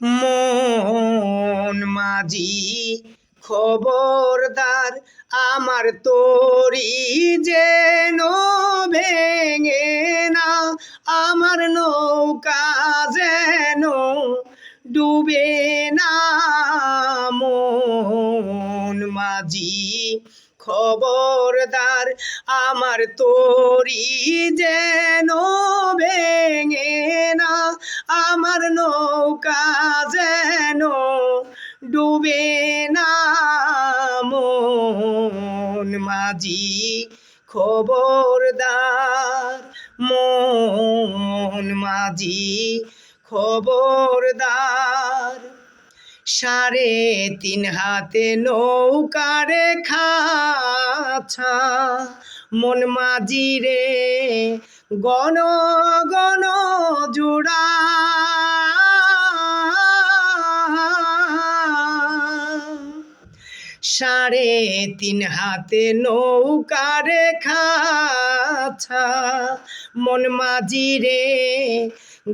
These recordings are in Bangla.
মন মাঝি খবরদার, আমার তরি যেন ভেঙে না, আমার নৌকা যেন ডুবে না। মন মাঝি খবরদার, আমার তরি যেন ভেঙে না, আমার নৌকা যেন ডুবে না। মন মাঝি খবরদার, মন মাঝি খবরদার। 3.5 হাতে নৌকারে খাছা, মন মাঝি রে গণ গণ জোড়া। 3.5 হাতে নৌকারে খাছা, মন মাঝি রে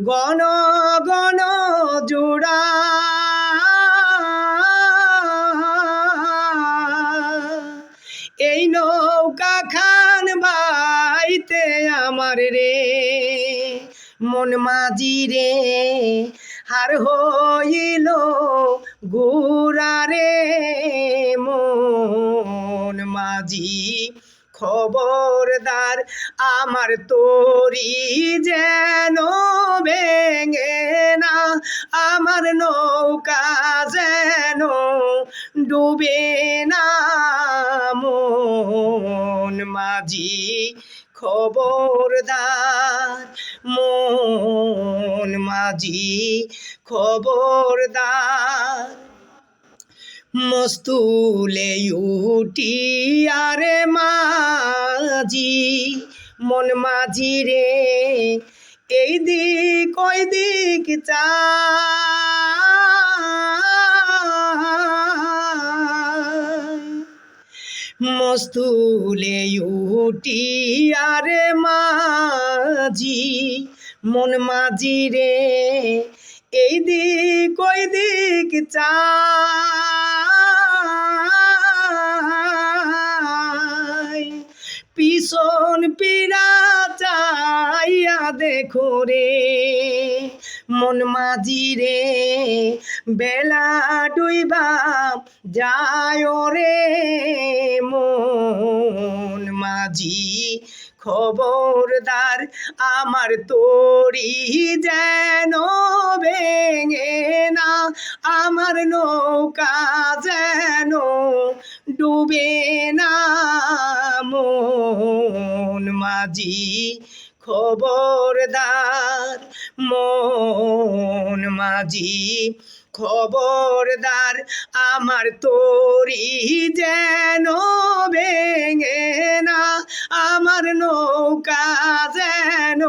গণ গণ জোড়া। এই নৌকা খান বাইতে আমার রে, মন মাঝি রে হার হইল গুড়া রে। মন মাঝি খবরদার, আমার তরি যেন ভেঙে না, আমার নৌকা যেন ডুবে না। মন মাঝি খবরদার, মন মাঝি খবরদার। মস্তুলে উঠি আরে মাঝি, মন মাঝি রে এই দিক ওই দিক চাই। মস্তুলে উঠি আরে মাঝি, মন মাঝি রে এই দিক ওই দিক চাই। পিছন পিরা চাইয়া দেখো রে, মন মাঝি রে বেলা ডুইবা যায় রে। মন মাঝি খবরদার, আমার তরি যেন ভেঙে না, আমার নৌকা যেন ডুবে না। মন মাঝি খবরদার, মন মাঝি খবরদার, আমার তরি যেন ভেঙে না, আমার নৌকা যেন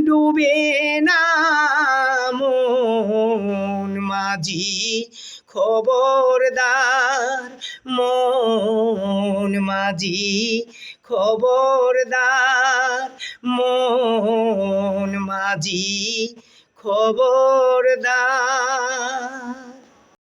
ডুবে না। মন মাঝি খবরদার, মন মাঝি খবরদার, মন মাঝি খবরদার।